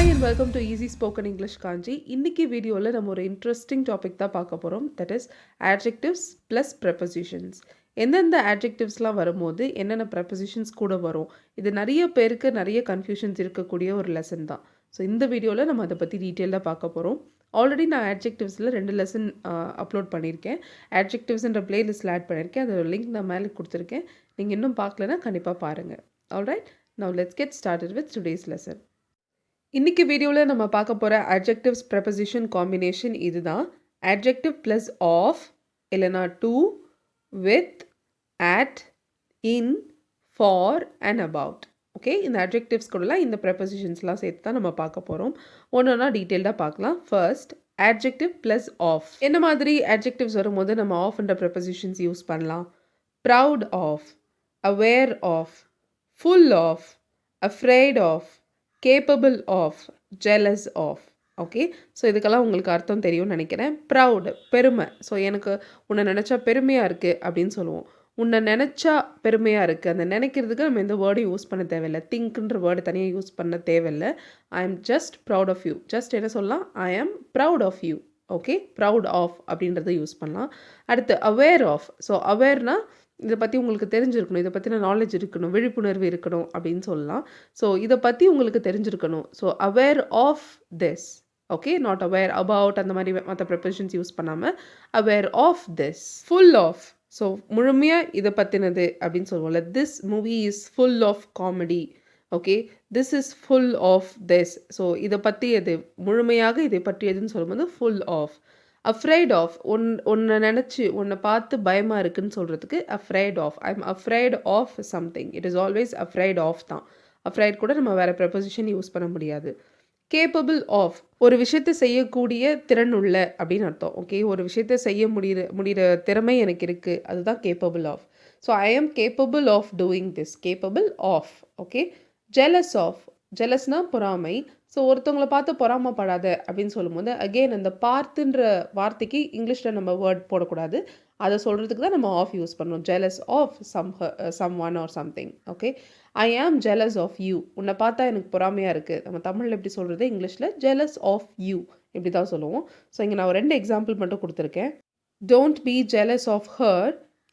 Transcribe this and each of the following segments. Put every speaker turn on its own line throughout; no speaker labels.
Hi and welcome to Easy Spoken English Kanchi. இன்னைக்கு வீடியோவில் நம்ம ஒரு இன்ட்ரெஸ்டிங் டாபிக் தான் பார்க்க போகிறோம். That is adjectives plus prepositions. எந்தெந்த adjectivesலாம் வரும்போது என்னென்ன prepositions கூட வரும். இது நிறைய பேருக்கு நிறைய கன்ஃபியூஷன்ஸ் இருக்கக்கூடிய ஒரு லெசன் தான். ஸோ இந்த வீடியோவில் நம்ம அதை பற்றி டீட்டெயிலாக பார்க்க போகிறோம். ஆல்ரெடி நான் adjectivesல 2 லெசன் அப்லோட் பண்ணியிருக்கேன். adjectivesன்ற பிளேலிஸ்ட்டில் ஆட் பண்ணியிருக்கேன். அதோட லிங்க் நான் மேலே கொடுத்துருக்கேன். நீங்கள் இன்னும் பார்க்கலன்னா கண்டிப்பாக பாருங்கள். Alright, now let's get started with today's lesson. இன்னைக்கு வீடியோவில் நம்ம பார்க்க போகிற adjectives preposition combination இதுதான். adjective plus of இல்லைனா to, with, at, in, for and about. Okay, இந்த adjectives கூடலாம் இந்த prepositionsலாம் சேர்த்து தான் நம்ம பார்க்க போகிறோம். ஒன்றா டீட்டெயில்டாக பார்க்கலாம். First adjective plus of. என்ன மாதிரி adjectives வரும்போது நம்ம ofன்ற prepositions யூஸ் பண்ணலாம்? proud of, aware of, full of, afraid of, capable of, jealous of. Okay, so இதுக்கெல்லாம் உங்களுக்கு அர்த்தம் தெரியும்னு நினைக்கிறேன். ப்ரவுட், பெருமை. ஸோ எனக்கு உன்னை நினச்சா பெருமையாக இருக்குது அப்படின்னு சொல்லுவோம். உன்னை நினச்சா பெருமையாக இருக்குது, அந்த நினைக்கிறதுக்கு நம்ம எந்த வேர்டும் யூஸ் பண்ண தேவையில்லை. திங்க்ன்ற வேர்டு தனியாக யூஸ் பண்ண தேவையில்லை. I am just proud of you. Just என்ன சொல்லலாம்? I am proud of you. Okay, proud of அப்படின்றத யூஸ் பண்ணலாம். அடுத்து அவேர் ஆஃப். ஸோ அவேர்னா இதை பற்றி உங்களுக்கு தெரிஞ்சிருக்கணும், இதை பற்றின நாலேஜ் இருக்கணும், விழிப்புணர்வு இருக்கணும் அப்படின்னு சொல்லலாம். ஸோ இதை பற்றி உங்களுக்கு தெரிஞ்சிருக்கணும். So aware of this. Okay, not aware about அந்த மாதிரி மற்ற ப்ரெப்பரேஷன்ஸ் யூஸ் பண்ணாமல் aware of this. Full of. So முழுமையாக இதை பற்றினது அப்படின்னு சொல்லுவோம்ல. This movie is full of comedy. Okay, this is full of this. So இதை பற்றி எது முழுமையாக இதை பற்றியதுன்னு சொல்லும்போது ஃபுல் ஆஃப். afraid of, உன்னை நினச்சி உன்னை பார்த்து பயமாக இருக்குன்னு சொல்கிறதுக்கு afraid of. I'm afraid of something. It is always afraid of தான். afraid கூட நம்ம வேறு preposition யூஸ் பண்ண முடியாது. capable of, ஒரு விஷயத்தை செய்யக்கூடிய திறன் உள்ள அப்படின்னு அர்த்தம். ஓகே, ஒரு விஷயத்தை செய்ய முடிகிற திறமை எனக்கு இருக்குது, அதுதான் capable of. So I am capable of doing this. capable of. Okay, jealous of. ஜெலஸ்னா பொறாமை. ஸோ ஒருத்தவங்களை பார்த்து பொறாமப்படாத அப்படின்னு சொல்லும்போது அகெயின் அந்த பார்த்துன்ற வார்த்தைக்கு இங்கிலீஷில் நம்ம வேர்ட் போடக்கூடாது. அதை சொல்கிறதுக்கு தான் நம்ம ஆஃப் யூஸ் பண்ணணும். Jealous of someone or something. Okay, I am jealous of you. உன்னை பார்த்தா எனக்கு பொறாமையாக இருக்குது. நம்ம தமிழில் எப்படி சொல்கிறது, இங்கிலீஷில் ஜெலஸ் ஆஃப் யூ இப்படி தான் சொல்லுவோம். ஸோ இங்கே நான் 2 எக்ஸாம்பிள் மட்டும் கொடுத்துருக்கேன். Don't be jealous of her.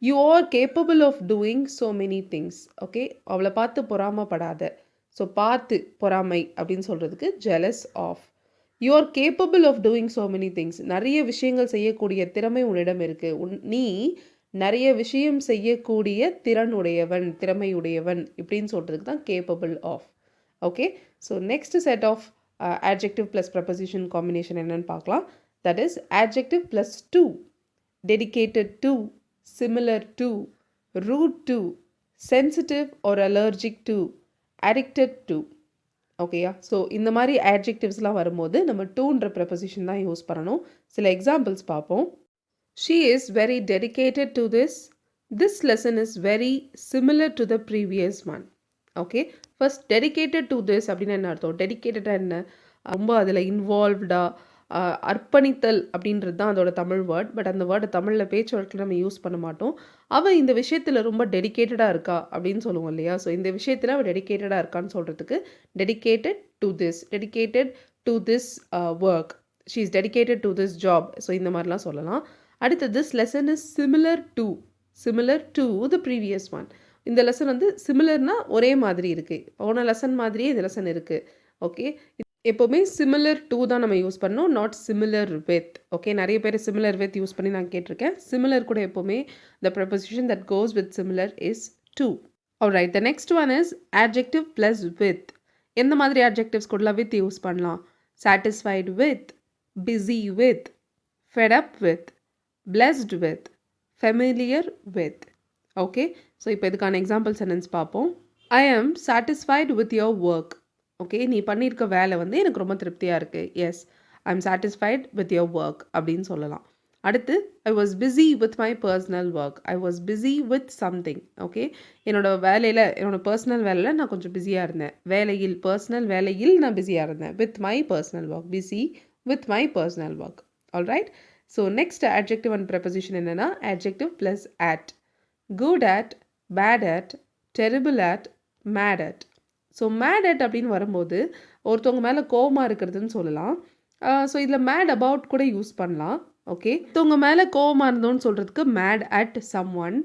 You are capable of doing so many things. Okay, அவளை பார்த்து பொறாமப்படாத. ஸோ பார்த்து பொறாமை அப்படின்னு சொல்கிறதுக்கு jealous of. You are capable of doing so many things. நிறைய விஷயங்கள் செய்யக்கூடிய திறமை உன்னிடம் இருக்குது. நீ நிறைய விஷயம் செய்யக்கூடிய திறனுடையவன், திறமையுடையவன் இப்படின்னு சொல்கிறதுக்கு தான் capable of. Okay, so next set of adjective plus preposition combination என்னன்னு பார்க்கலாம். That is adjective plus to. dedicated to, similar to, rude to, sensitive or allergic to, addicted to. ஓகேயா, ஸோ இந்த மாதிரி adjectivesலாம் வரும்போது நம்ம toன்ற preposition தான் யூஸ் பண்ணணும். சில எக்ஸாம்பிள்ஸ் பார்ப்போம். She is very dedicated to this. This lesson is very similar to the previous one. Okay, first dedicated to this அப்படின்னு என்ன அர்த்தம்? டெடிக்கேட்டடாக என்ன, ரொம்ப அதில் இன்வால்வ்டாக அர்ப்பணித்தல் அப்படின்றது தான் அதோட தமிழ் வேர்ட். பட் அந்த வேர்டை தமிழில் பேச்சு வழக்கில் நம்ம யூஸ் பண்ண மாட்டோம். அவள் இந்த விஷயத்தில் ரொம்ப டெடிக்கேட்டடாக இருக்கா அப்படின்னு சொல்லுவோம் இல்லையா? ஸோ இந்த விஷயத்தில் அவள் டெடிக்கேட்டடாக இருக்கான்னு சொல்கிறதுக்கு dedicated to this, dedicated to this work, she is dedicated to this job. So இந்த மாதிரிலாம் சொல்லலாம். அடுத்து this lesson is similar to the previous one. இந்த லெசன் வந்து சிமிலர்னா ஒரே மாதிரி இருக்குது, போன லெசன் மாதிரியே இந்த லெசன் இருக்குது. ஓகே, எப்போவுமே சிமிலர் டு தான் நம்ம யூஸ் பண்ணோம், நாட் சிமிலர் வித். ஓகே, நிறைய பேர் சிமிலர் வித் யூஸ் பண்ணி நான் கேட்டிருக்கேன். சிமிலர் கூட எப்போவுமே the preposition that goes with similar is to. alright, the next one is adjective plus with. எந்த மாதிரி adjectives கூடலாம் with யூஸ் பண்ணலாம்? satisfied with, busy with, fed up with, blessed with, familiar with. Okay, so இப்போ இதுக்கான example sentence பார்ப்போம். I am satisfied with your work. Okay, நீ பண்ணியிருக்க வேலை வந்து எனக்கு ரொம்ப திருப்தியாக இருக்குது. Yes, I am satisfied with your work அப்படின்னு சொல்லலாம். அடுத்து I was busy with my personal work. I was busy with something. Okay, என்னோடய வேலையில், என்னோடய பர்சனல் வேலையில் நான் கொஞ்சம் பிஸியாக இருந்தேன். பர்சனல் வேலையில் நான் பிஸியாக இருந்தேன். With my personal work, busy with my personal work. Alright, so next adjective and preposition என்னென்னா adjective plus at. good at, bad at, terrible at, mad at. So mad at அப்படின்னு வரும்போது ஒருத்தவங்க மேலே கோவமாக இருக்கிறதுன்னு சொல்லலாம். ஸோ இதில் மேட் அபவுட் கூட யூஸ் பண்ணலாம். ஓகே, ஒருத்தவங்க மேலே கோவமாக இருந்தோன்னு சொல்கிறதுக்கு மேட் அட் சம் ஒன்.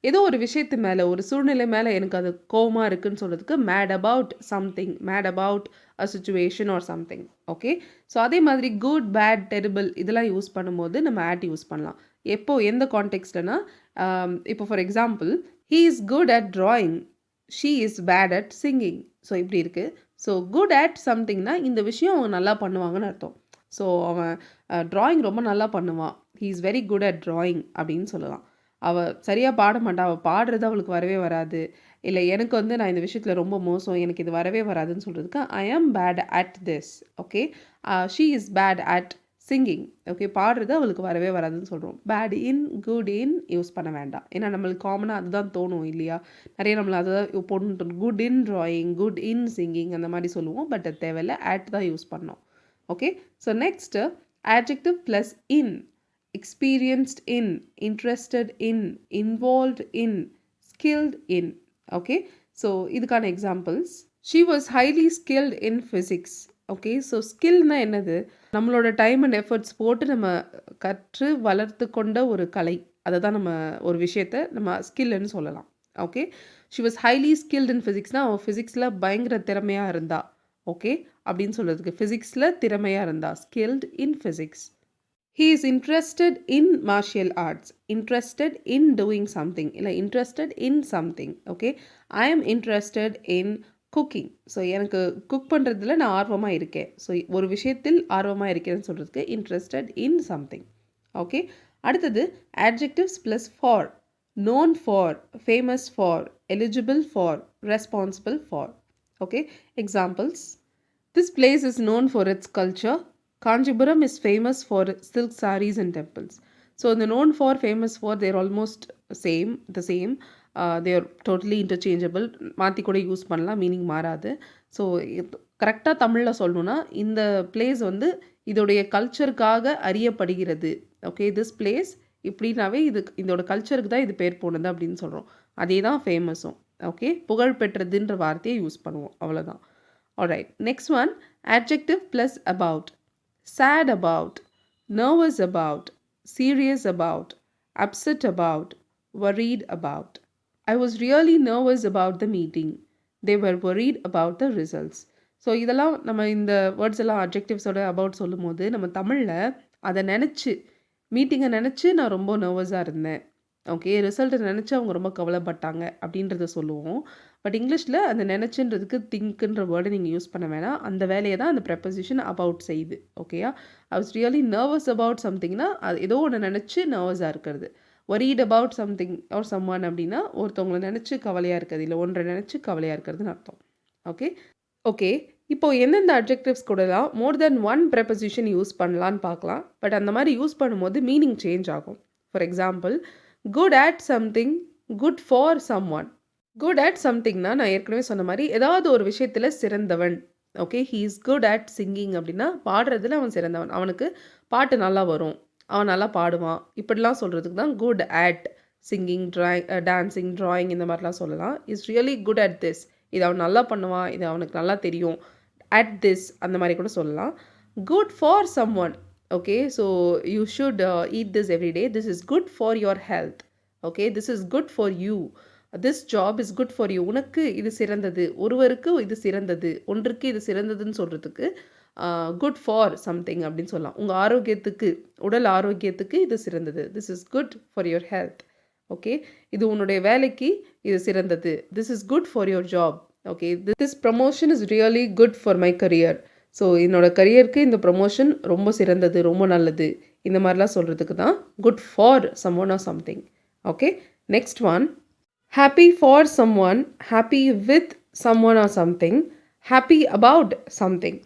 ஏதோ ஒரு விஷயத்து மேலே, ஒரு சூழ்நிலை மேலே எனக்கு அது கோவமாக இருக்குன்னு சொல்கிறதுக்கு mad about something, mad about a situation or something. Okay, so அதே மாதிரி குட், பேட், டெரிபிள் இதெல்லாம் யூஸ் பண்ணும்போது நம்ம அட் யூஸ் பண்ணலாம். எப்போ எந்த கான்டெக்ஸ்ட்லனா, இப்போ for example, he is good at drawing, she is bad at singing. So இப்படி இருக்குது. ஸோ குட் அட் சம்திங்னா இந்த விஷயம் அவங்க நல்லா பண்ணுவாங்கன்னு அர்த்தம். ஸோ அவன் ட்ராயிங் ரொம்ப நல்லா பண்ணுவான், he is very good at drawing அப்படின்னு சொல்லலாம். அவள் சரியாக பாட மாட்டா, அவள் பாடுறது அவளுக்கு வரவே வராது. இல்லை எனக்கு வந்து நான் இந்த விஷயத்தில் ரொம்ப மோசம், எனக்கு இது வரவே வராதுன்னு சொல்கிறதுக்கு I am bad at this. Okay, she is bad at singing. Okay, பாடுறது அவளுக்கு வரவே வராதுன்னு சொல்கிறோம். Bad in, good in use பண்ண வேண்டாம். ஏன்னா நம்மளுக்கு காமனாக அதுதான் தோணும் இல்லையா? நிறைய நம்மளை அதுதான் போட்டு good in drawing, good in singing அந்த மாதிரி சொல்லுவோம். பட் அது தேவையில்லை, அட் தான் யூஸ் பண்ணோம். Okay, so next adjective plus in. experienced in, interested in, involved in, skilled in. Okay, so இதுக்கான examples. She was highly skilled in physics. Okay, so skillனா என்னது? நம்மளோட டைம் அண்ட் எஃபர்ட்ஸ் போட்டு நம்ம கற்று வளர்த்து கொண்ட ஒரு கலை. அதை தான் நம்ம ஒரு விஷயத்தை நம்ம ஸ்கில்னு சொல்லலாம். Okay, she was highly skilled in physicsனா அவள் ஃபிசிக்ஸில் பயங்கர திறமையாக இருந்தா. ஓகே, அப்படின்னு சொல்கிறதுக்கு ஃபிசிக்ஸில் திறமையாக இருந்தா, skilled in physics. He is interested in martial arts. Interested in doing something. இல்லை interested in something. Okay. I am interested in cooking. So எனக்கு குக் பண்ணுறதுல நான் ஆர்வமாக இருக்கேன். ஸோ ஒரு விஷயத்தில் ஆர்வமாக இருக்கேன்னு சொல்கிறதுக்கு interested in something. ஓகே, அடுத்தது adjectives plus for. known for, famous for, eligible for, responsible for. Okay, examples. This place is known for its culture. Kanchipuram is famous for silk sarees and temples. So the known for, famous for, they are almost the same. They are totally interchangeable. மாற்றி கூட use பண்ணலாம், meaning மாறாது. So கரெக்டாக தமிழில் சொல்லணுன்னா இந்த place வந்து இதோடைய கல்ச்சருக்காக அறியப்படுகிறது. ஓகே, திஸ் பிளேஸ் இப்படின்னாவே இதோட கல்ச்சருக்கு தான் இது பேர் போனது அப்படின்னு சொல்கிறோம். அதே தான் ஃபேமஸும். ஓகே, புகழ் பெற்றதுன்ற வார்த்தையை யூஸ் பண்ணுவோம், அவ்வளோதான். Alright, next one, adjective plus about. Sad about, nervous about, serious about, upset about, worried about. I was really nervous about the meeting. They were worried about the results. So இதெல்லாம் நம்ம இந்த words எல்லாம் அட்ஜெக்டிவ்ஸோட about சொல்லும் போது நம்ம தமிழில் அதை நினச்சி, மீட்டிங்கை நினச்சி நான் ரொம்ப நர்வஸாக இருந்தேன். ஓகே, ரிசல்ட்டை நினச்சி அவங்க ரொம்ப கவலைப்பட்டாங்க அப்படின்றத சொல்லுவோம். பட் இங்கிலீஷில் அந்த நினச்சின்றதுக்கு திங்க்குன்ற வேர்டை நீங்கள் யூஸ் பண்ண வேணாம். அந்த வேலையை தான் அந்த ப்ரெப்போசிஷன் அபவுட் செய்யுது. ஓகேயா, I was really nervous about சம்திங்னா அது ஏதோ ஒன்று நினச்சி நர்வஸாக இருக்கிறது. Worried about something or some ஒன் அப்படின்னா ஒருத்தவங்களை நினச்சி கவலையாக இருக்கிறது, இல்லை ஒன்றை நினச்சி கவலையாக இருக்கிறதுன்னு அர்த்தம். ஓகே ஓகே இப்போது எந்தெந்த அட்ஜெக்டிவ்ஸ் கூடலாம் more than one preposition use பண்ணலான்னு பார்க்கலாம். பட் அந்த மாதிரி யூஸ் பண்ணும்போது மீனிங் சேஞ்ச் ஆகும். For example, good at something, good for someone. Good at சம்திங்னா நான் ஏற்கனவே சொன்ன மாதிரி ஏதாவது ஒரு விஷயத்தில் சிறந்தவன். Okay, he is good at singing அப்படின்னா பாடுறதுல அவன் சிறந்தவன், அவனுக்கு பாட்டு நல்லா வரும், அவன் நல்லா பாடுவான், இப்படிலாம் சொல்கிறதுக்கு தான் good at singing, dancing, drawing இந்த மாதிரிலாம் சொல்லலாம். Is really good at this, இது அவன் நல்லா பண்ணுவான், இது அவனுக்கு நல்லா தெரியும், அட் திஸ் அந்த மாதிரி கூட சொல்லலாம். Good for someone. Okay, so you should eat this every day, this is good for your health. Okay, this is good for you, this job is good for you. உனக்கு இது சிறந்தது, ஒருவருக்கு இது சிறந்தது, ஒன்றுக்கு இது சிறந்ததுன்னு சொல்கிறதுக்கு குட் ஃபார் சம்திங் அப்படின்னு சொல்லலாம். உங்கள் ஆரோக்கியத்துக்கு, உடல் ஆரோக்கியத்துக்கு இது சிறந்தது, this is good for your health. Okay, இது உன்னுடைய வேலைக்கு இது சிறந்தது, this is good for your job. Okay, this promotion is really good for my career. So என்னோட கரியருக்கு இந்த ப்ரமோஷன் ரொம்ப சிறந்தது, ரொம்ப நல்லது, இந்த மாதிரிலாம் சொல்கிறதுக்கு தான் good for someone or something. Okay, next one, happy for someone, happy with someone or something, happy about something.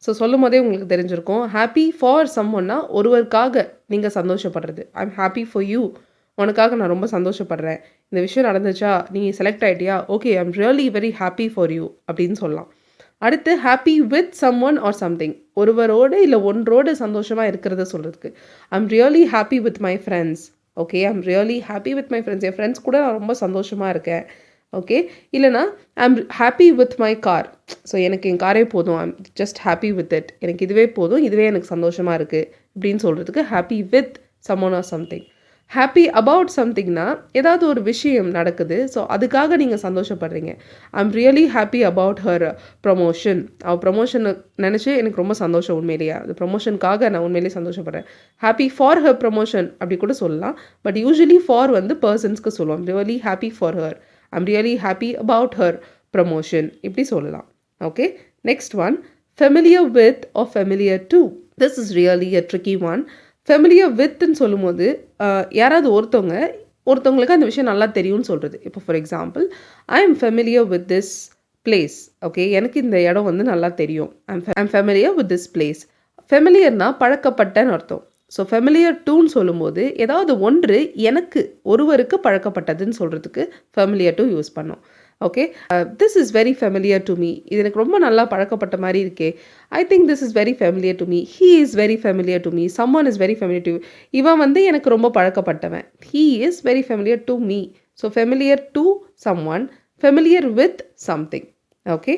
So சொல்லும் போதே உங்களுக்கு தெரிஞ்சிருக்கும். ஹாப்பி ஃபார் சம்ஒன்னா ஒருவருக்காக நீங்கள் சந்தோஷப்படுறது. I am happy for you, உனக்காக நான் ரொம்ப சந்தோஷப்படுறேன், இந்த விஷயம் நடந்துச்சா, நீ செலக்ட் ஆகிட்டியா, okay I am really very happy for you அப்படின்னு சொல்லலாம். அடுத்து happy with someone or something, ஒருவரோடு இல்லை ஒன்றோடு சந்தோஷமாக இருக்கிறத சொல்கிறதுக்கு I am really happy with my friends. Okay, I am really happy with my friends, என் ஃப்ரெண்ட்ஸ் கூட நான் ரொம்ப சந்தோஷமாக இருக்கேன். ஓகே, இல்லைனா I'm happy with my car. So எனக்கு என் காரே போதும், I'm just happy with it, எனக்கு இதுவே போதும், இதுவே எனக்கு சந்தோஷமாக இருக்குது இப்படின்னு சொல்கிறதுக்கு happy with someone or something. Happy about சம்திங்னா ஏதாவது ஒரு விஷயம் நடக்குது, ஸோ அதுக்காக நீங்கள் சந்தோஷப்படுறீங்க. I'm really happy about her promotion. அவள் ப்ரமோஷனை நினச்சி எனக்கு ரொம்ப சந்தோஷம் உண்மையிலேயே, அது ப்ரமோஷனுக்காக நான் உண்மையிலேயே சந்தோஷப்படுறேன். ஹாப்பி ஃபார் ஹர் ப்ரமோஷன் அப்படி கூட சொல்லலாம். பட் யூஸ்வலி ஃபார் வந்து பர்சன்ஸ்க்கு சொல்லுவோம். Really happy for her, I'm really happy about her promotion இப்படி சொல்லலாம். Okay, next one, familiar with or familiar to. This is really a tricky one. Familiar வித்ன்னு சொல்லும்போது யாராவது ஒருத்தவங்களுக்கு அந்த விஷயம் நல்லா தெரியும்னு சொல்கிறது. இப்போ for example, I am familiar with this place. Okay, எனக்கு இந்த இடம் வந்து நல்லா தெரியும். I'm familiar with this place. ஃபெமிலியர்னா பழக்கப்பட்டன்னு அர்த்தம். ஸோ ஃபெமிலியர் டூன்னு சொல்லும்போது ஏதாவது ஒன்று எனக்கு ஒருவருக்கு பழக்கப்பட்டதுன்னு சொல்கிறதுக்கு ஃபெமிலியர் டு யூஸ் பண்ணோம். Okay, this is very familiar to me. இது எனக்கு ரொம்ப நல்லா பழக்கப்பட்ட மாதிரி இருக்கே. I think this is very familiar to me. He is very familiar to me. Someone is very familiar to. இவன் வந்து எனக்கு ரொம்ப பழக்கப்பட்டவன். He is very familiar to me. So familiar to someone, familiar with something. Okay,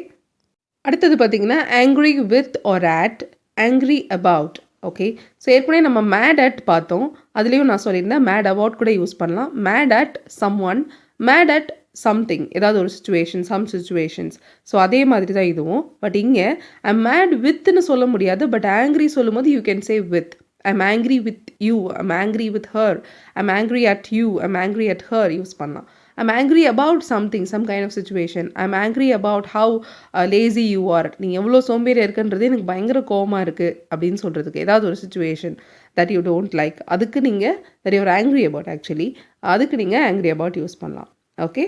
அடுத்தது பார்த்தீங்கன்னா angry with or at, angry about. Okay, so ஏற்கனவே நம்ம mad at பார்த்தோம். அதுலேயும் நான் சொல்லியிருந்தேன் மேட் அபவுட் கூட யூஸ் பண்ணலாம். Mad at someone, mad at something, ஏதாவது ஒரு சுச்சுவேஷன், சம் சுச்சுவேஷன்ஸ். ஸோ அதே மாதிரி தான் இதுவும். பட் இங்கே ஐம் மேட் வித்னு சொல்ல முடியாது. பட் ஆங்க்ரி சொல்லும் போது you can say with. I'm angry with you, I'm angry with her, I'm angry at you, I'm angry at her use பண்ணலாம். I'm angry about something, some kind of situation. I'm angry about how lazy you are. நீ எவ்வளோ சோம்பேறி இருக்குன்றது எனக்கு பயங்கர கோவமாக இருக்குது அப்படின்னு சொல்கிறதுக்கு ஏதாவது ஒரு situation that you don't like, அதுக்கு நீங்கள் that you're angry about actually, அதுக்கு நீங்கள் ஆங்க்ரி அபவுட் யூஸ் பண்ணலாம். Okay,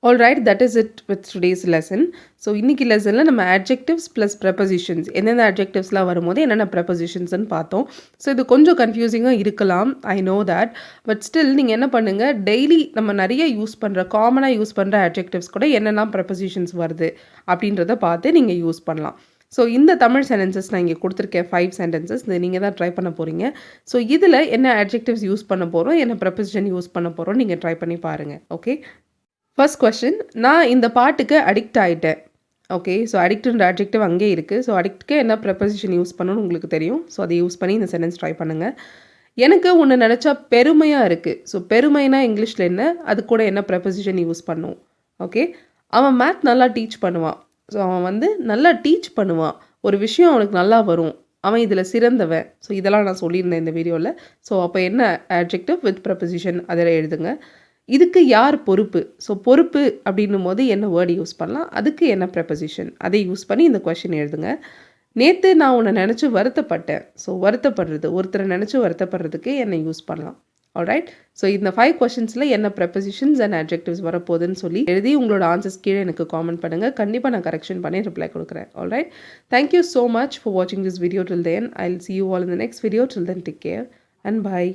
alright, that is it with today's lesson. So இன்றைக்கி லெசனில் நம்ம adjectives ப்ளஸ் ப்ரெப்போசிஷன்ஸ், எந்தெந்த adjectivesலாம் வரும்போது என்னென்ன ப்ரெப்போசிஷன்ஸ்னு பார்த்தோம். ஸோ இது கொஞ்சம் கன்ஃபியூசிங்காக இருக்கலாம், I know that. But still நீங்கள் என்ன பண்ணுங்கள், டெய்லி நம்ம நிறைய யூஸ் பண்ணுற, காமனாக யூஸ் பண்ணுற adjectives கூட என்னெல்லாம் ப்ரெப்போசிஷன்ஸ் வருது அப்படின்றத பார்த்து நீங்கள் யூஸ் பண்ணலாம். ஸோ இந்த தமிழ் சென்டென்சஸ் நான் இங்கே கொடுத்துருக்கேன் 5 சென்டென்சஸ், இது நீங்கள் தான் ட்ரை பண்ண போகிறீங்க. ஸோ இதில் என்ன adjectives யூஸ் பண்ண போகிறோம், என்ன ப்ரெப்போசிஷன் யூஸ் பண்ண போகிறோம் நீங்கள் ட்ரை பண்ணி பாருங்கள். ஓகே, ஃபர்ஸ்ட் கொஸ்டின், நான் இந்த பாட்டுக்கு அடிக்ட் ஆகிட்டேன். ஓகே, ஸோ அடிக்ட்ன்ற adjective அங்கே இருக்குது. ஸோ அடிக்ட்க்கு என்ன ப்ரெப்போசிஷன் யூஸ் பண்ணணும்னு உங்களுக்கு தெரியும். ஸோ அதை யூஸ் பண்ணி இந்த சென்டென்ஸ் ட்ரை பண்ணுங்கள். எனக்கு ஒன்று நினச்சா பெருமையாக இருக்குது. ஸோ பெருமைனா இங்கிலீஷில் என்ன, அது கூட என்ன ப்ரெப்போசிஷன் யூஸ் பண்ணும். ஓகே, அவன் மேத் நல்லா டீச் பண்ணுவான். ஸோ அவன் வந்து நல்லா டீச் பண்ணுவான், ஒரு விஷயம் அவனுக்கு நல்லா வரும், அவன் இதில் சிறந்தவன். ஸோ இதெல்லாம் நான் சொல்லியிருந்தேன் இந்த வீடியோவில். ஸோ அப்போ என்ன adjective வித் ப்ரெப்போசிஷன் அதில் எழுதுங்க. இதுக்கு யார் பொறுப்பு, ஸோ பொறுப்பு அப்படின்னும் போது என்ன வேர்டு யூஸ் பண்ணலாம், அதுக்கு என்ன ப்ரெப்போசிஷன், அதை யூஸ் பண்ணி இந்த கொஷின் எழுதுங்க. நேற்று நான் உன்னை நினச்சி வருத்தப்பட்டேன். ஸோ வருத்தப்படுறது, ஒருத்தரை நினச்சி வருத்தப்படுறதுக்கு என்ன யூஸ் பண்ணலாம். ஆல்ரைட், ஸோ இந்த 5 கொஷின்ஸில் என்ன ப்ரெப்போசிஷன்ஸ் அண்ட் adjectives வரப்போகுதுன்னு சொல்லி எழுதி உங்களோட ஆன்சர்ஸ் கீழே எனக்கு காமெண்ட் பண்ணுங்கள். கண்டிப்பாக நான் கரெக்ஷன் பண்ணி ரிப்ளை கொடுக்குறேன். Alright, thank you so much for வாட்சிங் this video. Till then I will see you all in the next video. Till then, take care and bye.